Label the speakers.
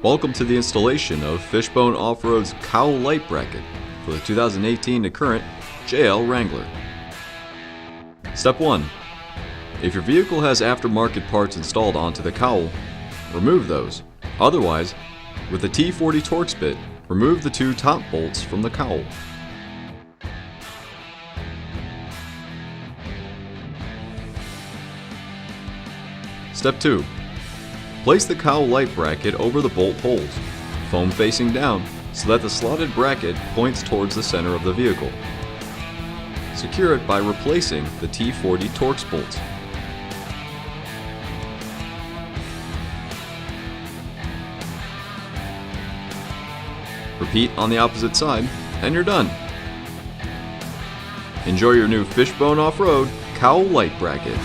Speaker 1: Welcome to the installation of Fishbone Off-Road's Cowl light bracket for the 2018 to current JL Wrangler. Step 1. If your vehicle has aftermarket parts installed onto the cowl, remove those. Otherwise, with the T40 Torx bit, remove the two top bolts from the cowl. Step 2. Place the cowl light bracket over the bolt holes, foam facing down, so that the slotted bracket points towards the center of the vehicle. Secure it by replacing the T40 Torx bolts. Repeat on the opposite side, and you're done. Enjoy your new Fishbone Off-Road Cowl light bracket.